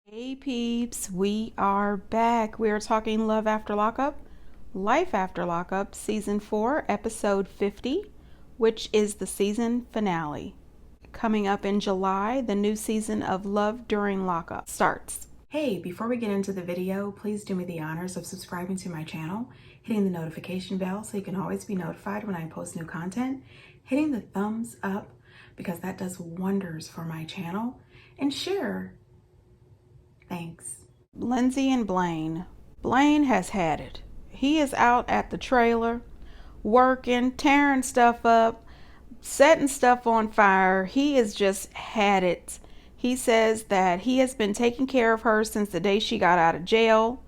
Hey peeps, we are back. We are talking Love After Lockup, Life After Lockup, Season 4, Episode 50, which is the season finale. Coming up in July, the new season of Love During Lockup starts. Hey, before we get into the video, please do me the honors of subscribing to my channel, hitting the notification bell so you can always be notified when I post new content, hitting the thumbs up because that does wonders for my channel, and share. Thanks. Lindsay and Blaine. Blaine has had it. He is out at the trailer, working, tearing stuff up, setting stuff on fire. He has just had it. He says that he has been taking care of her since the day she got out of jail.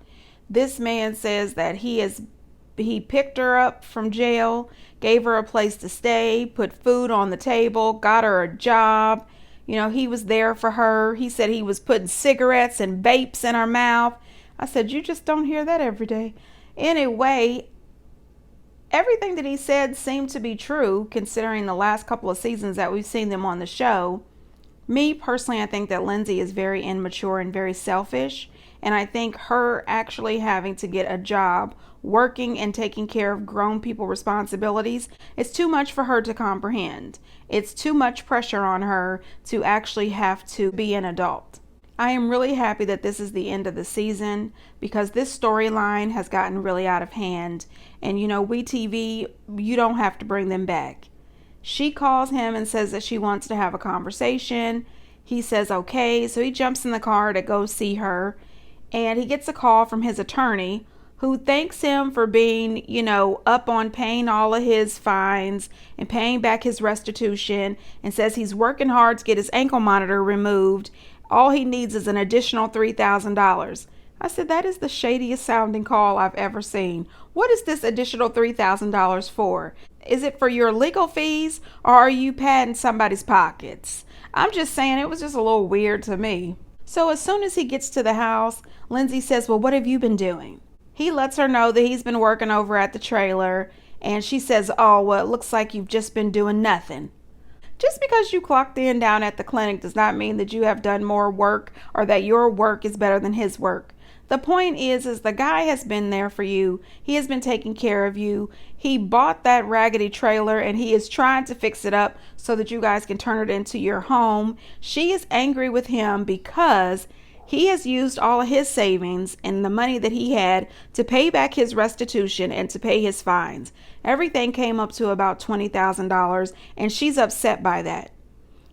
This man says that he picked her up from jail, gave her a place to stay, put food on the table, got her a job. You know, he was there for her. He said he was putting cigarettes and vapes in her mouth. I said, you just don't hear that every day. Anyway, everything that he said seemed to be true, considering the last couple of seasons that we've seen them on the show. Me, personally, I think that Lindsay is very immature and very selfish. And I think her actually having to get a job, working and taking care of grown people responsibilities, is too much for her to comprehend. It's too much pressure on her to actually have to be an adult. I am really happy that this is the end of the season because this storyline has gotten really out of hand. And you know, WeTV, you don't have to bring them back. She calls him and says that she wants to have a conversation. He says okay, so he jumps in the car to go see her. And he gets a call from his attorney who thanks him for being, up on paying all of his fines and paying back his restitution, and says he's working hard to get his ankle monitor removed. All he needs is an additional $3,000. I said, that is the shadiest sounding call I've ever seen. What is this additional $3,000 for? Is it for your legal fees, or are you padding somebody's pockets? I'm just saying, it was just a little weird to me. So as soon as he gets to the house, Lindsay says, well, what have you been doing? He lets her know that he's been working over at the trailer, and she says, oh, well, it looks like you've just been doing nothing. Just because you clocked in down at the clinic does not mean that you have done more work or that your work is better than his work. The point is the guy has been there for you. He has been taking care of you. He bought that raggedy trailer and he is trying to fix it up so that you guys can turn it into your home. She is angry with him because he has used all of his savings and the money that he had to pay back his restitution and to pay his fines. Everything came up to about $20,000 and she's upset by that.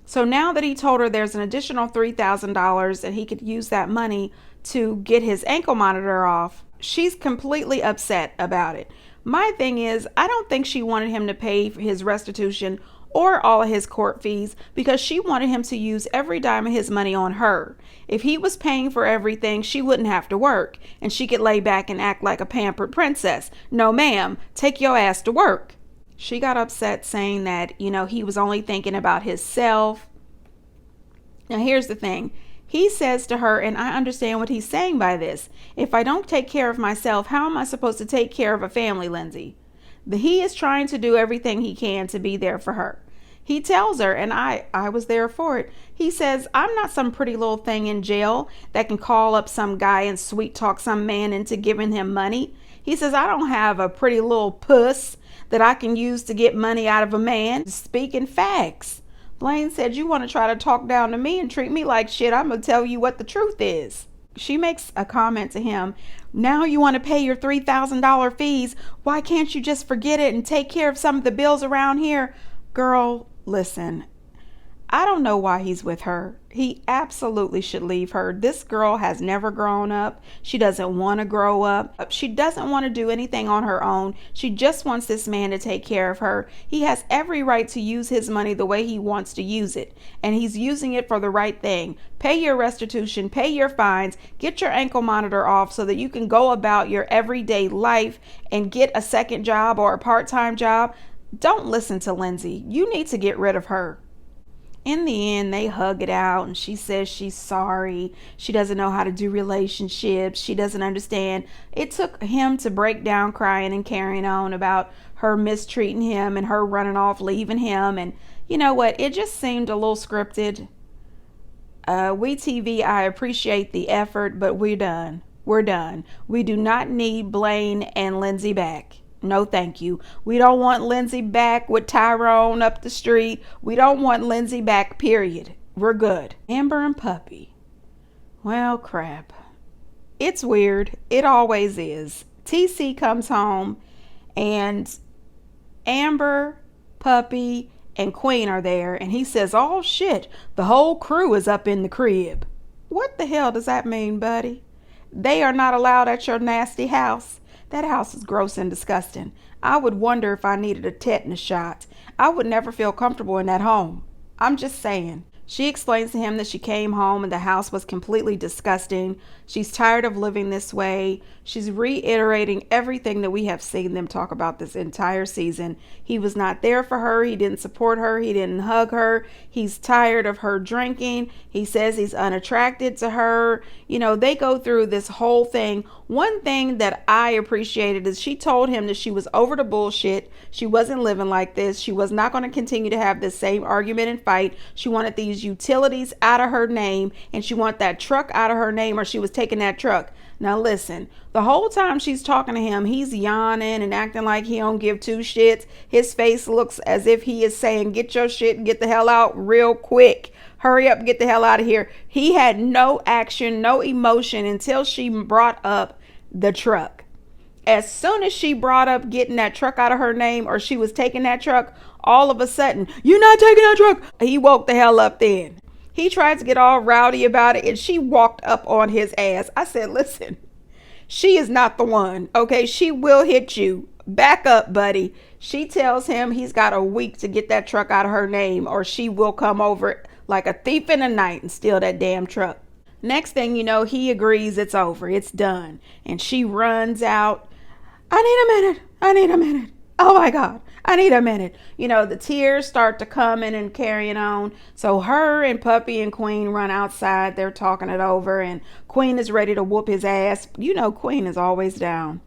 So now that he told her there's an additional $3,000 and he could use that money to get his ankle monitor off, she's completely upset about it. My thing is, I don't think she wanted him to pay for his restitution or all of his court fees because she wanted him to use every dime of his money on her. If he was paying for everything, she wouldn't have to work and she could lay back and act like a pampered princess. No, ma'am, take your ass to work. She got upset saying that, he was only thinking about himself. Now, here's the thing. He says to her, and I understand what he's saying by this, if I don't take care of myself, how am I supposed to take care of a family, Lindsay? He is trying to do everything he can to be there for her. He tells her, and I was there for it. He says, I'm not some pretty little thing in jail that can call up some guy and sweet talk some man into giving him money. He says, I don't have a pretty little puss that I can use to get money out of a man. Speaking facts. Blaine said, you want to try to talk down to me and treat me like shit, I'm going to tell you what the truth is. She makes a comment to him. Now you want to pay your $3,000 fees. Why can't you just forget it and take care of some of the bills around here? Girl, listen. I don't know why he's with her. He absolutely should leave her. This girl has never grown up. She doesn't want to grow up. She doesn't want to do anything on her own. She just wants this man to take care of her. He has every right to use his money the way he wants to use it. And he's using it for the right thing. Pay your restitution, pay your fines, get your ankle monitor off so that you can go about your everyday life and get a second job or a part-time job. Don't listen to Lindsay. You need to get rid of her. In the end, they hug it out and she says she's sorry. She doesn't know how to do relationships. She doesn't understand. It took him to break down crying and carrying on about her mistreating him and her running off, leaving him. And you know what? It just seemed a little scripted. WeTV, I appreciate the effort, but we're done. We're done. We do not need Blaine and Lindsay back. No, thank you. We don't want Lindsay back with Tyrone up the street. We don't want Lindsay back, period. We're good. Amber and Puppy. Well, crap. It's weird. It always is. TC comes home and Amber, Puppy, and Queen are there, and he says, oh shit, the whole crew is up in the crib. What the hell does that mean, buddy? They are not allowed at your nasty house? That house is gross and disgusting. I would wonder if I needed a tetanus shot. I would never feel comfortable in that home. I'm just saying. She explains to him that she came home and the house was completely disgusting. She's tired of living this way. She's reiterating everything that we have seen them talk about this entire season. He was not there for her. He didn't support her. He didn't hug her. He's tired of her drinking. He says he's unattracted to her. You know, they go through this whole thing. One thing that I appreciated is she told him that she was over the bullshit. She wasn't living like this. She was not going to continue to have this same argument and fight. She wanted these utilities out of her name, and she wanted that truck out of her name, or she was taking that truck. Now listen, the whole time she's talking to him, he's yawning and acting like he don't give two shits. His face looks as if he is saying, get your shit and get the hell out real quick. Hurry up and get the hell out of here. He had no action, no emotion until she brought up the truck. As soon as she brought up getting that truck out of her name, or she was taking that truck, all of a sudden, you're not taking that truck. He woke the hell up then. He tried to get all rowdy about it, and she walked up on his ass. I said, listen, she is not the one, okay? She will hit you. Back up, buddy. She tells him he's got a week to get that truck out of her name, or she will come over like a thief in the night and steal that damn truck. Next thing you know, he agrees it's over. It's done. And she runs out. I need a minute. I need a minute. Oh my God, I need a minute. You know, the tears start to come in and carrying on. So her and Puppy and Queen run outside. They're talking it over, and Queen is ready to whoop his ass. You know, Queen is always down.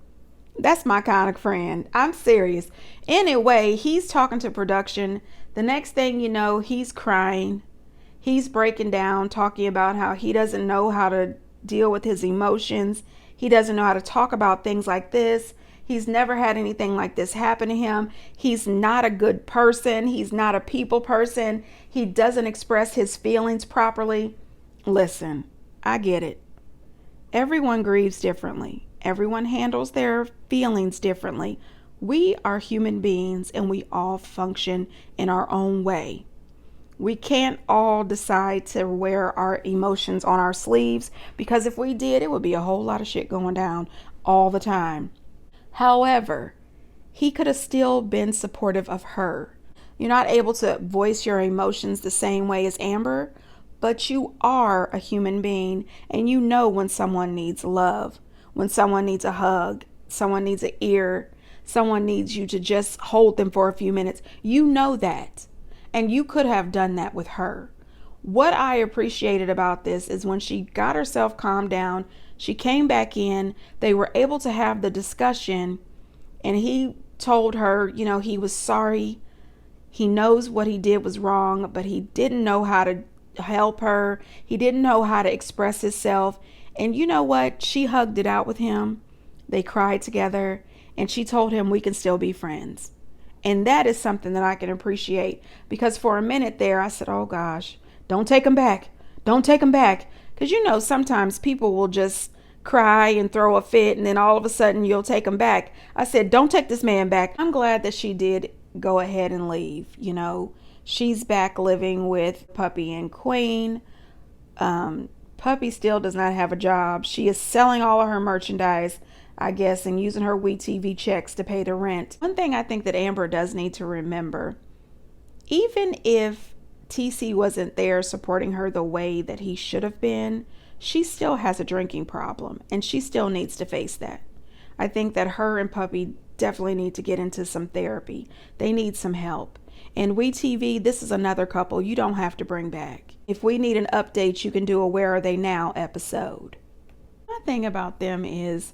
That's my kind of friend. I'm serious. Anyway, he's talking to production. The next thing you know, he's crying. He's breaking down, talking about how he doesn't know how to deal with his emotions. He doesn't know how to talk about things like this. He's never had anything like this happen to him. He's not a good person. He's not a people person. He doesn't express his feelings properly. Listen, I get it. Everyone grieves differently. Everyone handles their feelings differently. We are human beings, and we all function in our own way. We can't all decide to wear our emotions on our sleeves, because if we did, it would be a whole lot of shit going down all the time. However, he could have still been supportive of her. You're not able to voice your emotions the same way as Amber, but you are a human being, and you know when someone needs love, when someone needs a hug, someone needs an ear, someone needs you to just hold them for a few minutes. You know that, and you could have done that with her. What I appreciated about this is when she got herself calmed down, she came back in, they were able to have the discussion, and he told her, you know, he was sorry. He knows what he did was wrong, but he didn't know how to help her. He didn't know how to express himself. And you know what? She hugged it out with him. They cried together, and she told him we can still be friends. And that is something that I can appreciate, because for a minute there, I said, oh gosh, don't take him back. Don't take him back. Because, you know, sometimes people will just cry and throw a fit, and then all of a sudden you'll take them back. I said, don't take this man back. I'm glad that she did go ahead and leave. You know, she's back living with Puppy and Queen. Puppy still does not have a job. She is selling all of her merchandise, I guess, and using her WeTV checks to pay the rent. One thing I think that Amber does need to remember, even if TC wasn't there supporting her the way that he should have been, she still has a drinking problem, and she still needs to face that. I think that her and Puppy definitely need to get into some therapy. They need some help. And WeTV, this is another couple you don't have to bring back. If we need an update, you can do a Where Are They Now episode. My thing about them is,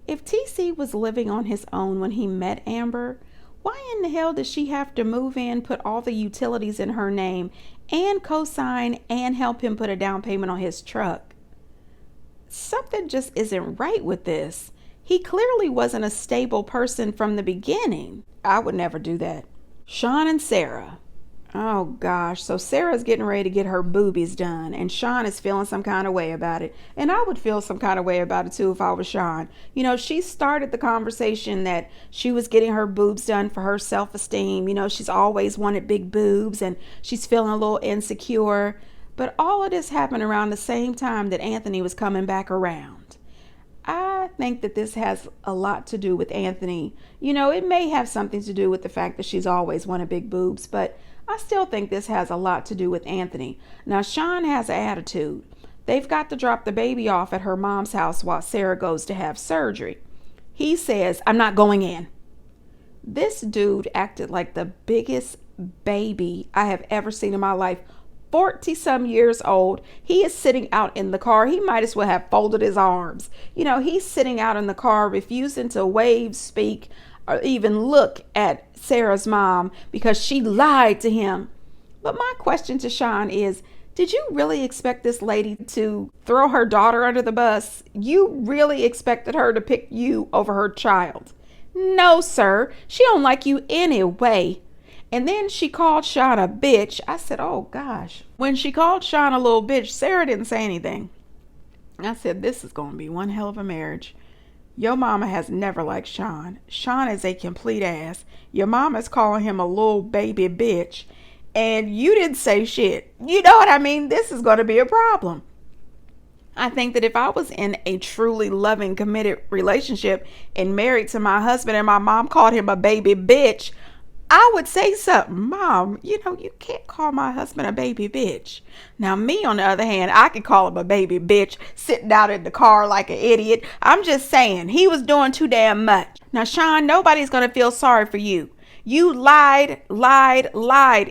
if TC was living on his own when he met Amber, why in the hell does she have to move in, put all the utilities in her name, and co-sign and help him put a down payment on his truck. Something just isn't right with this. He clearly wasn't a stable person from the beginning. I would never do that. Sean and Sarah. Oh gosh, so Sarah's getting ready to get her boobies done, and Sean is feeling some kind of way about it. And I would feel some kind of way about it too if I was Sean. You know, she started the conversation that she was getting her boobs done for her self-esteem. You know, she's always wanted big boobs and she's feeling a little insecure. But all of this happened around the same time that Anthony was coming back around. I think that this has a lot to do with Anthony. You know, it may have something to do with the fact that she's always wanted big boobs, but I still think this has a lot to do with Anthony. Now, Sean has an attitude. They've got to drop the baby off at her mom's house while Sarah goes to have surgery. He says, "I'm not going in." This dude acted like the biggest baby I have ever seen in my life. 40-some years old. He is sitting out in the car. He might as well have folded his arms. You know, he's sitting out in the car, refusing to wave, speak, or even look at Sarah's mom because she lied to him. But my question to Sean is, did you really expect this lady to throw her daughter under the bus? You really expected her to pick you over her child? No, sir. She don't like you anyway. And then she called Sean a bitch. I said, oh gosh. When she called Sean a little bitch, Sarah didn't say anything. I said, this is going to be one hell of a marriage. Your mama has never liked Sean. Sean is a complete ass. Your mama's calling him a little baby bitch. And you didn't say shit. You know what I mean? This is going to be a problem. I think that if I was in a truly loving, committed relationship and married to my husband and my mom called him a baby bitch, I would say something. Mom, you know, you can't call my husband a baby bitch. Now, me, on the other hand, I could call him a baby bitch sitting out in the car like an idiot. I'm just saying, he was doing too damn much. Now, Sean, nobody's going to feel sorry for you. You lied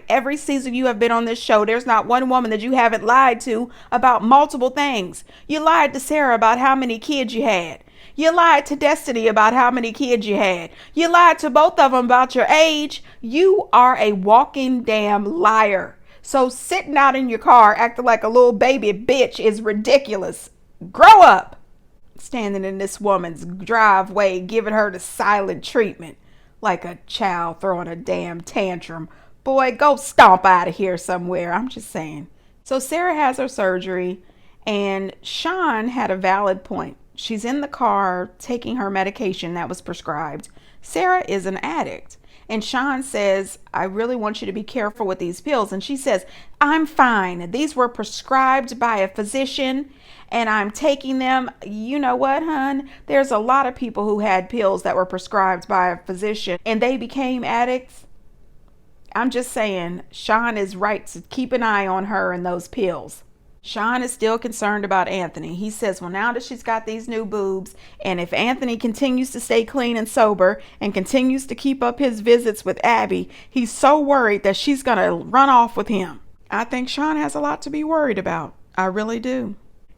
every season you have been on this show. There's not one woman that you haven't lied to about multiple things. You lied to Sarah about how many kids you had. You lied to Destiny about how many kids you had. You lied to both of them about your age. You are a walking damn liar. So sitting out in your car acting like a little baby bitch is ridiculous. Grow up. Standing in this woman's driveway giving her the silent treatment like a child throwing a damn tantrum. Boy, go stomp out of here somewhere. I'm just saying. So Sarah has her surgery and Sean had a valid point. She's in the car taking her medication that was prescribed. Sarah is an addict. And Sean says, I really want you to be careful with these pills. And she says, I'm fine. These were prescribed by a physician and I'm taking them. You know what, hon? There's a lot of people who had pills that were prescribed by a physician and they became addicts. I'm just saying, Sean is right to keep an eye on her and those pills. Sean is still concerned about Anthony. He says, well, now that she's got these new boobs, and if Anthony continues to stay clean and sober and continues to keep up his visits with Abby, he's so worried that she's going to run off with him. I think Sean has a lot to be worried about. I really do.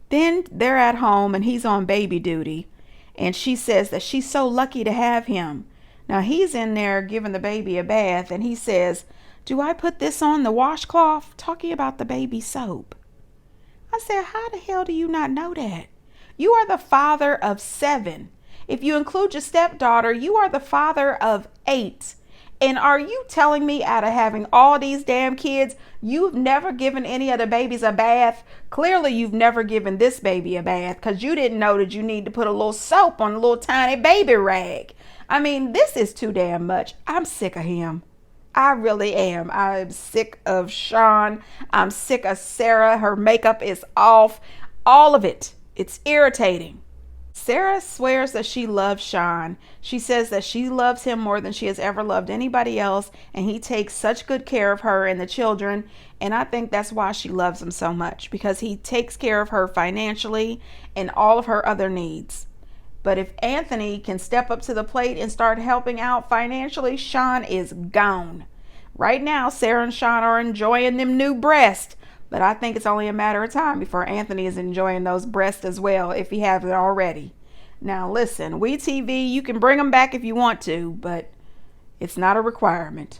Then they're at home and he's on baby duty, and she says that she's so lucky to have him. Now he's in there giving the baby a bath, and he says, do I put this on the washcloth? Talking about the baby soap. I said, how the hell do you not know that? You are the father of 7. If you include your stepdaughter, you are the father of 8. And are you telling me out of having all these damn kids, you've never given any of the babies a bath? Clearly, you've never given this baby a bath because you didn't know that you need to put a little soap on a little tiny baby rag. I mean, this is too damn much. I'm sick of him. I really am. I'm sick of Sean. I'm sick of Sarah. Her makeup is off. All of it. It's irritating. Sarah swears that she loves Sean. She says that she loves him more than she has ever loved anybody else, and he takes such good care of her and the children. And I think that's why she loves him so much, because he takes care of her financially and all of her other needs. But if Anthony can step up to the plate and start helping out financially, Sean is gone. Right now, Sarah and Sean are enjoying them new breasts. But I think it's only a matter of time before Anthony is enjoying those breasts as well, if he hasn't already. Now listen, WeTV, you can bring them back if you want to, but it's not a requirement.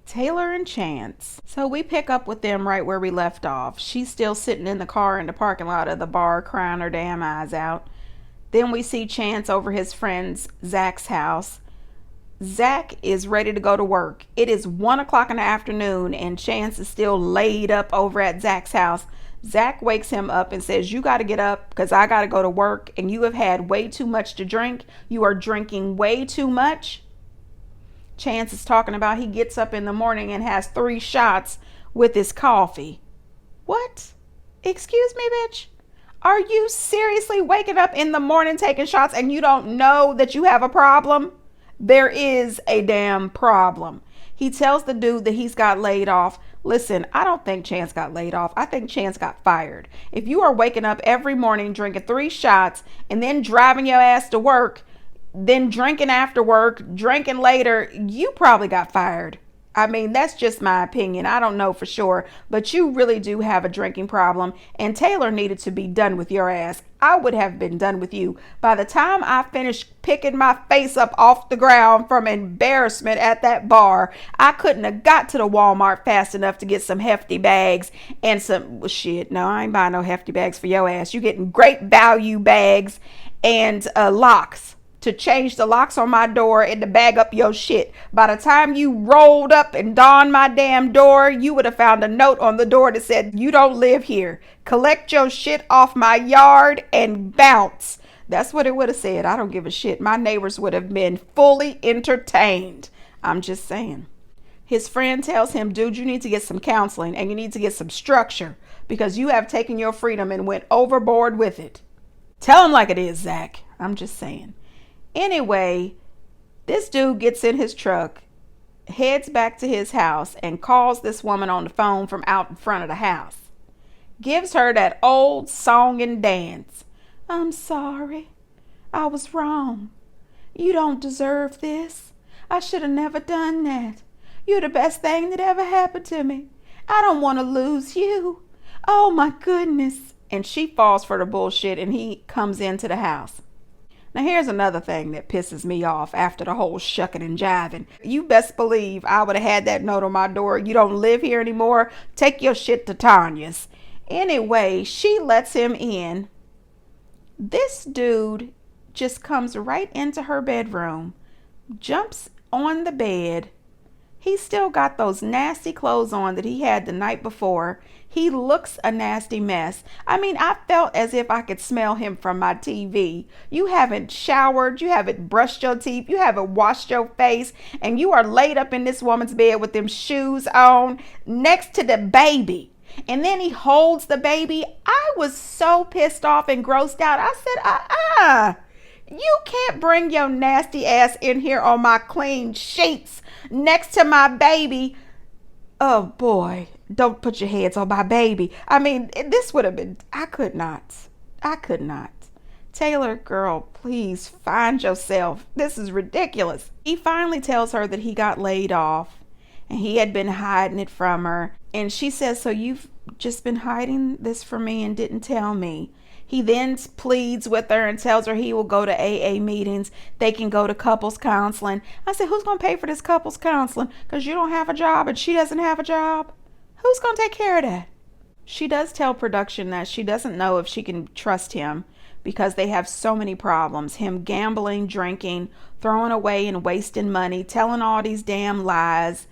Taylor and Chance. So we pick up with them right where we left off. She's still sitting in the car in the parking lot of the bar crying her damn eyes out. Then we see Chance over his friend's Zach's house. Zach is ready to go to work. It is 1 o'clock in the afternoon and Chance is still laid up over at Zach's house. Zach wakes him up and says, you got to get up because I got to go to work and you have had way too much to drink. You are drinking way too much. Chance is talking about he gets up in the morning and has 3 shots with his coffee. What? Excuse me, bitch? Are you seriously waking up in the morning taking shots and you don't know that you have a problem? There is a damn problem. He tells the dude that he's got laid off. Listen, I don't think Chance got laid off. I think Chance got fired. If you are waking up every morning drinking 3 shots and then driving your ass to work, then drinking after work, drinking later, you probably got fired. I mean, that's just my opinion. I don't know for sure, but you really do have a drinking problem, and Taylor needed to be done with your ass. I would have been done with you. By the time I finished picking my face up off the ground from embarrassment at that bar, I couldn't have got to the Walmart fast enough to get some hefty bags and some, well, shit, no, I ain't buying no hefty bags for your ass. You getting great value bags and locks to change the locks on my door and to bag up your shit. By the time you rolled up and dawned my damn door, you would have found a note on the door that said, you don't live here. Collect your shit off my yard and bounce. That's what it would have said. I don't give a shit. My neighbors would have been fully entertained. I'm just saying. His friend tells him, dude, you need to get some counseling and you need to get some structure because you have taken your freedom and went overboard with it. Tell him like it is, Zach. I'm just saying. Anyway, this dude gets in his truck, heads back to his house, and calls this woman on the phone from out in front of the house. Gives her that old song and dance. I'm sorry. I was wrong. You don't deserve this. I should have never done that. You're the best thing that ever happened to me. I don't want to lose you. Oh my goodness. And she falls for the bullshit and he comes into the house. Now, here's another thing that pisses me off after the whole shucking and jiving. You best believe I would have had that note on my door. You don't live here anymore. Take your shit to Tanya's. Anyway, she lets him in. This dude just comes right into her bedroom, jumps on the bed. He's still got those nasty clothes on that he had the night before. He looks a nasty mess. I mean, I felt as if I could smell him from my TV. You haven't showered, you haven't brushed your teeth, you haven't washed your face, and you are laid up in this woman's bed with them shoes on next to the baby. And then he holds the baby. I was so pissed off and grossed out. I said, you can't bring your nasty ass in here on my clean sheets next to my baby. Oh boy, don't put your hands on my baby. I mean, this would have been, I could not. Taylor, girl, please find yourself. This is ridiculous. He finally tells her that he got laid off and he had been hiding it from her. And she says, so you've just been hiding this from me and didn't tell me. He then pleads with her and tells her he will go to AA meetings. They can go to couples counseling. I said, who's going to pay for this couples counseling? Because you don't have a job and she doesn't have a job. Who's going to take care of that? She does tell production that she doesn't know if she can trust him because they have so many problems. Him gambling, drinking, throwing away and wasting money, telling all these damn lies.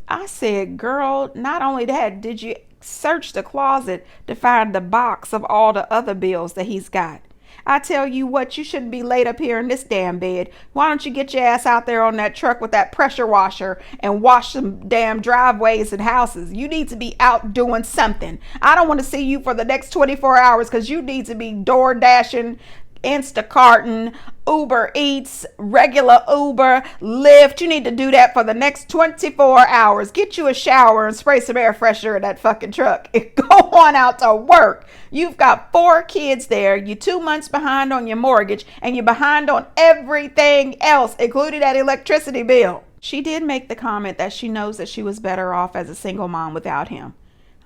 I said, girl, not only that, did you search the closet to find the box of all the other bills that he's got? I tell you what, you shouldn't be laid up here in this damn bed. Why don't you get your ass out there on that truck with that pressure washer and wash some damn driveways and houses? You need to be out doing something. I don't want to see you for the next 24 hours because you need to be door dashing, Instacarting, Uber Eats, regular Uber, Lyft. You need to do that for the next 24 hours. Get you a shower and spray some air freshener in that fucking truck and go on out to work. You've got 4 kids there. You're 2 months behind on your mortgage and you're behind on everything else, including that electricity bill. She did make the comment that she knows that she was better off as a single mom without him.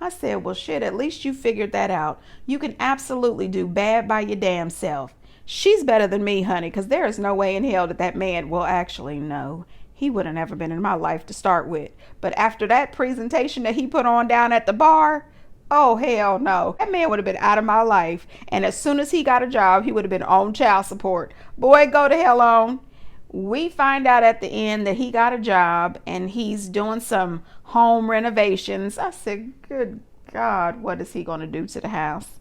I said, well, shit, at least you figured that out. You can absolutely do bad by your damn self. She's better than me, honey, because there is no way in hell that man will actually know. he would have never been in my life to start with. But after that presentation that he put on down at the bar, oh, hell no. That man would have been out of my life. And as soon as he got a job, he would have been on child support. Boy, go to hell on. We find out at the end that he got a job and he's doing some home renovations. I said, good God, what is he going to do to the house?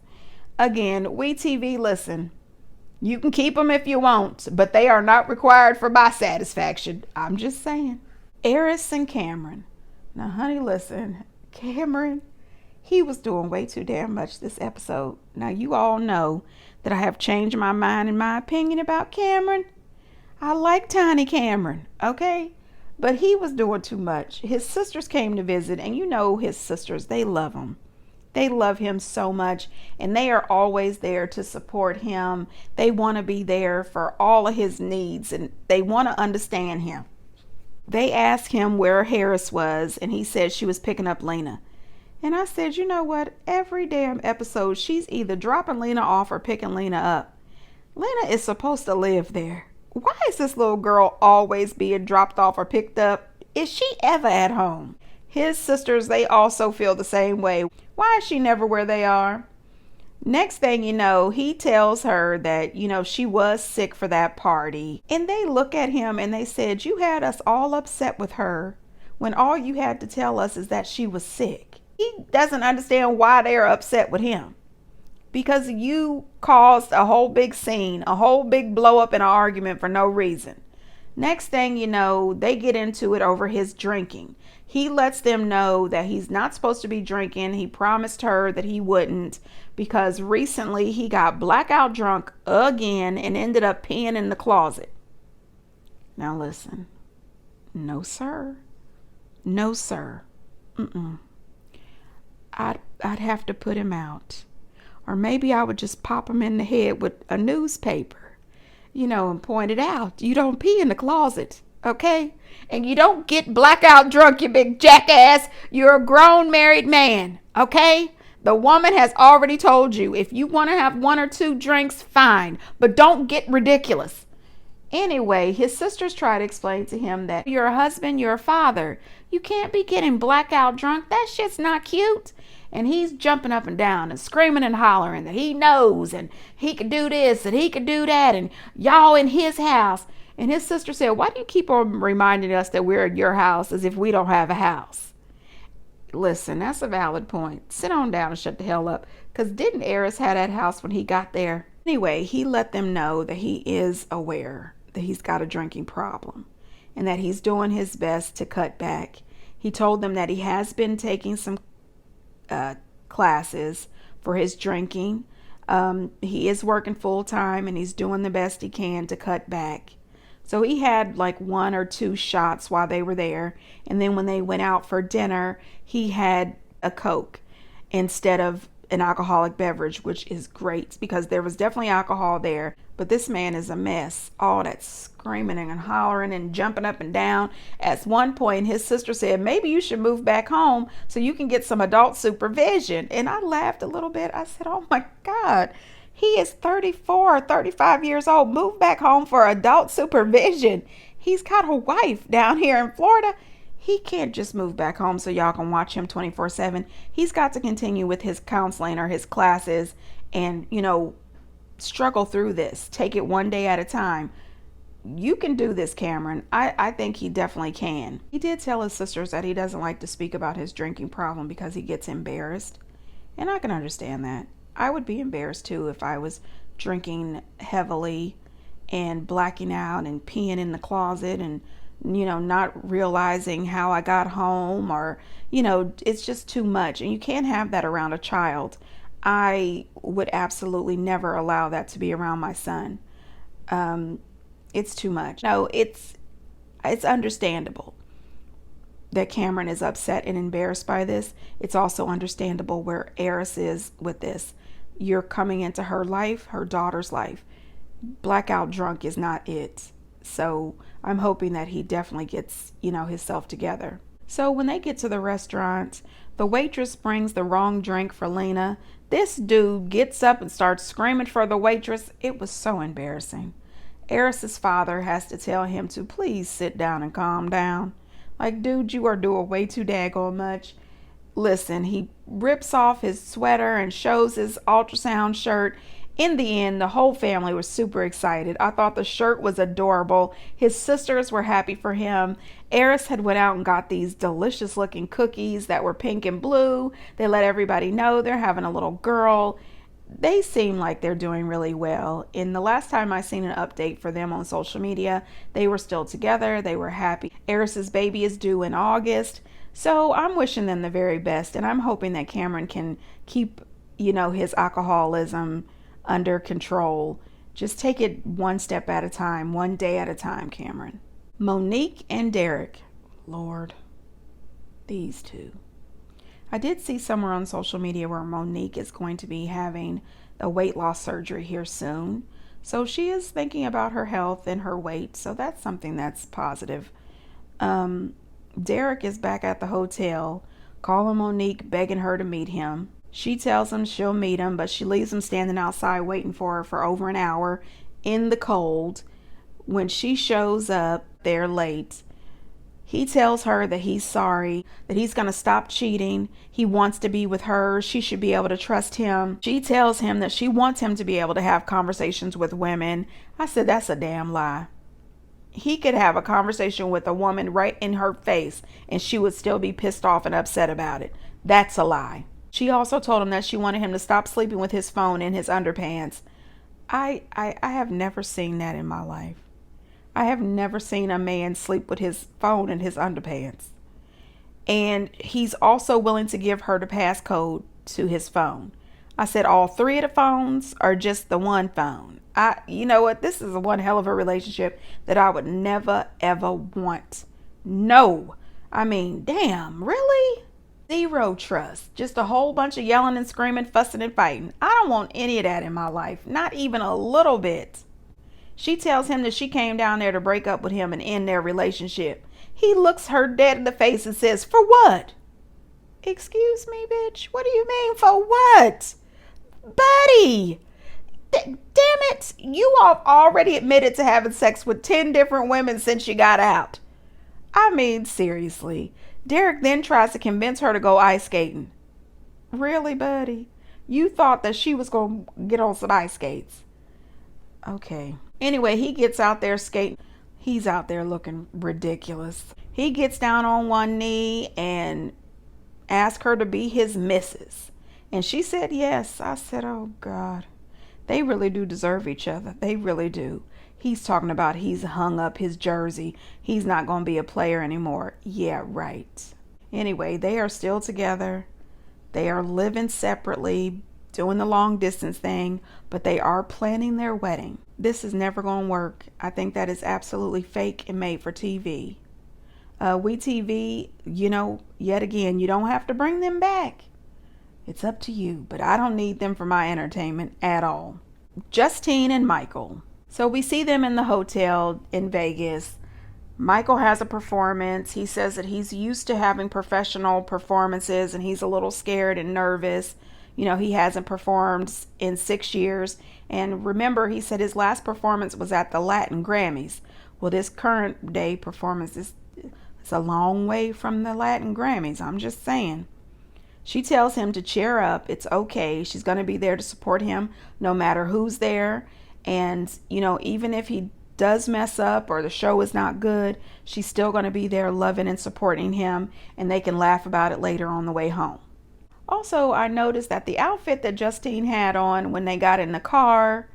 Again, WeTV, listen, you can keep them if you want, but they are not required for my satisfaction. I'm just saying. Eris and Cameron. Now, honey, listen, Cameron, he was doing way too damn much this episode. Now, you all know that I have changed my mind and my opinion about Cameron. I like Tiny Cameron, okay? But he was doing too much. His sisters came to visit, and you know his sisters, they love him. They love him so much, and they are always there to support him. They want to be there for all of his needs, and they want to understand him. They asked him where Harris was, and he said she was picking up Lena. And I said, you know what? Every damn episode, she's either dropping Lena off or picking Lena up. Lena is supposed to live there. Why is this little girl always being dropped off or picked up? Is she ever at home? His sisters, they also feel the same way. Why is she never where they are? Next thing you know, he tells her that, she was sick for that party. And they look at him and they said, you had us all upset with her when all you had to tell us is that she was sick. He doesn't understand why they're upset with him. Because you caused a whole big scene, a whole big blow up in an argument for no reason. Next thing you know, they get into it over his drinking. He lets them know that he's not supposed to be drinking. He promised her that he wouldn't because recently he got blackout drunk again and ended up peeing in the closet. Now listen, no sir, no sir. I'd have to put him out. Or maybe I would just pop him in the head with a newspaper, and point it out. You don't pee in the closet, okay? And you don't get blackout drunk, you big jackass. You're a grown married man, okay? The woman has already told you if you want to have one or two drinks, fine, but don't get ridiculous. Anyway, his sisters try to explain to him that you're a husband, you're a father. You can't be getting blackout drunk. That shit's not cute. And he's jumping up and down and screaming and hollering that he knows and he could do this and he could do that and y'all in his house. And his sister said, why do you keep on reminding us that we're at your house as if we don't have a house? Listen, that's a valid point. Sit on down and shut the hell up. Because didn't Eris have that house when he got there? Anyway, he let them know that he is aware that he's got a drinking problem and that he's doing his best to cut back. He told them that he has been taking some classes for his drinking. He is working full time and he's doing the best he can to cut back. So he had like 1 or 2 shots while they were there. And then when they went out for dinner, he had a Coke instead of an alcoholic beverage, which is great because there was definitely alcohol there. But this man is a mess. All that screaming and hollering and jumping up and down. At one point, his sister said, maybe you should move back home so you can get some adult supervision. And I laughed a little bit. I said, oh my God, he is 34 or 35 years old. Move back home for adult supervision. He's got a wife down here in Florida. He can't just move back home so y'all can watch him 24/7. He's got to continue with his counseling or his classes and, struggle through this. Take it one day at a time. You can do this, Cameron. I think he definitely can. He did tell his sisters that he doesn't like to speak about his drinking problem because he gets embarrassed. And I can understand that. I would be embarrassed too if I was drinking heavily and blacking out and peeing in the closet and not realizing how I got home or, it's just too much. And you can't have that around a child. I would absolutely never allow that to be around my son. It's too much. No, it's understandable that Cameron is upset and embarrassed by this. It's also understandable where Eris is with this. You're coming into her life, her daughter's life. Blackout drunk is not it. So I'm hoping that he definitely gets, himself together. So when they get to the restaurant, the waitress brings the wrong drink for Lena. This dude gets up and starts screaming for the waitress. It was so embarrassing. Eris's father has to tell him to please sit down and calm down. Like, dude, you are doing way too daggone much. Listen, he rips off his sweater and shows his ultrasound shirt. In the end, the whole family was super excited. I thought the shirt was adorable. His sisters were happy for him. Eris had went out and got these delicious looking cookies that were pink and blue. They let everybody know they're having a little girl. They seem like they're doing really well. And the last time I seen an update for them on social media, they were still together. They were happy. Eris's baby is due in August. So I'm wishing them the very best. And I'm hoping that Cameron can keep, his alcoholism under control. Just take it one step at a time, one day at a time, Cameron. Monique and Derek. Lord, these two. I did see somewhere on social media where Monique is going to be having a weight loss surgery here soon. So she is thinking about her health and her weight. So that's something that's positive. Derek is back at the hotel, calling Monique, begging her to meet him. She tells him she'll meet him, but she leaves him standing outside waiting for her for over an hour in the cold. When she shows up, they're late. He tells her that he's sorry, that he's going to stop cheating. He wants to be with her. She should be able to trust him. She tells him that she wants him to be able to have conversations with women. I said, that's a damn lie. He could have a conversation with a woman right in her face and she would still be pissed off and upset about it. That's a lie. She also told him that she wanted him to stop sleeping with his phone in his underpants. I have never seen that in my life. I have never seen a man sleep with his phone in his underpants. And he's also willing to give her the passcode to his phone. I said, all three of the phones or just the one phone? You know what? This is one hell of a relationship that I would never, ever want. No. I mean, damn, really? Zero trust. Just a whole bunch of yelling and screaming, fussing and fighting. I don't want any of that in my life. Not even a little bit. She tells him that she came down there to break up with him and end their relationship. He looks her dead in the face and says, for what? Excuse me, bitch? What do you mean for what? Buddy! Damn it! You have already admitted to having sex with 10 different women since you got out. I mean, seriously. Derek then tries to convince her to go ice skating. Really, buddy? You thought that she was going to get on some ice skates. Okay. Anyway, he gets out there skating. He's out there looking ridiculous. He gets down on one knee and asks her to be his missus. And she said yes. I said, oh, God. They really do deserve each other. They really do. He's talking about he's hung up his jersey. He's not going to be a player anymore. Yeah, right. Anyway, they are still together. They are living separately, doing the long distance thing, but they are planning their wedding. This is never going to work. I think that is absolutely fake and made for TV. WeTV, yet again, you don't have to bring them back. It's up to you, but I don't need them for my entertainment at all. Justine and Michael. So we see them in the hotel in Vegas. Michael has a performance. He says that he's used to having professional performances and he's a little scared and nervous. He hasn't performed in 6 years. And remember, he said his last performance was at the Latin Grammys. Well, this current day performance is a long way from the Latin Grammys. I'm just saying. She tells him to cheer up. It's okay. She's going to be there to support him no matter who's there. And, even if he does mess up or the show is not good, she's still going to be there loving and supporting him. And they can laugh about it later on the way home. Also, I noticed that the outfit that Justine had on when they got in the car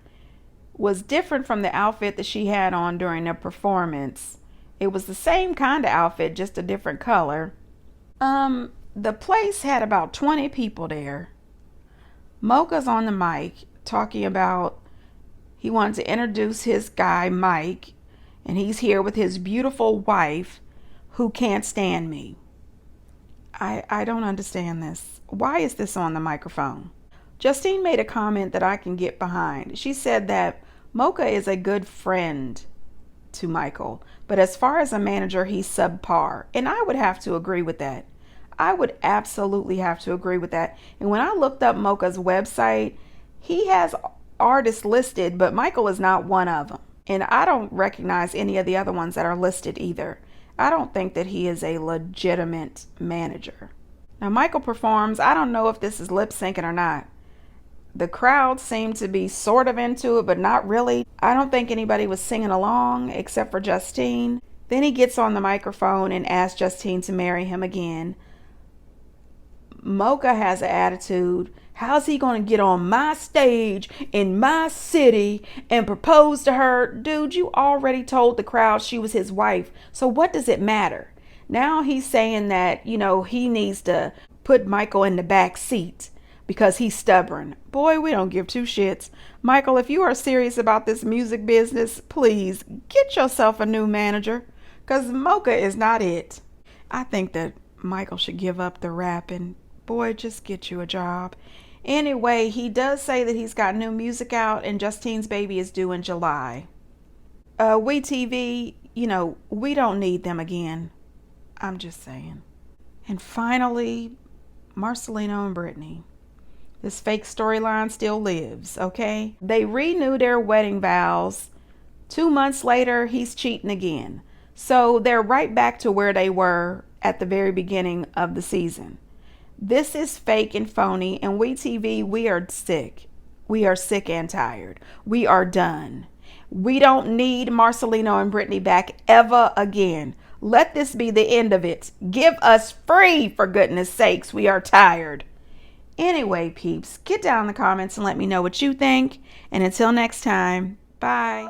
was different from the outfit that she had on during the performance. It was the same kind of outfit, just a different color. The place had about 20 people there. Mocha's on the mic talking about he wanted to introduce his guy, Mike, and he's here with his beautiful wife who can't stand me. I don't understand this. Why is this on the microphone? Justine made a comment that I can get behind. She said that Mocha is a good friend to Michael, but as far as a manager, he's subpar. And I would have to agree with that. I would absolutely have to agree with that. And when I looked up Mocha's website, he has artists listed, but Michael is not one of them. And I don't recognize any of the other ones that are listed either. I don't think that he is a legitimate manager. Now, Michael performs. I don't know if this is lip syncing or not. The crowd seemed to be sort of into it, but not really. I don't think anybody was singing along except for Justine. Then he gets on the microphone and asks Justine to marry him again. Mocha has an attitude. How's he going to get on my stage in my city and propose to her? Dude, you already told the crowd she was his wife. So what does it matter? Now he's saying that, he needs to put Michael in the back seat because he's stubborn. Boy, we don't give two shits. Michael, if you are serious about this music business, please get yourself a new manager, because Mocha is not it. I think that Michael should give up the rapping. Boy, just get you a job. Anyway, he does say that he's got new music out and Justine's baby is due in July. WeTV, we don't need them again. I'm just saying. And finally, Marcelino and Brittany. This fake storyline still lives, okay? They renew their wedding vows. 2 months later, he's cheating again. So they're right back to where they were at the very beginning of the season. This is fake and phony, and WeTV, we are sick. We are sick and tired. We are done. We don't need Marcelino and Brittany back ever again. Let this be the end of it. Give us free, for goodness sakes. We are tired. Anyway, peeps, get down in the comments and let me know what you think. And until next time, bye.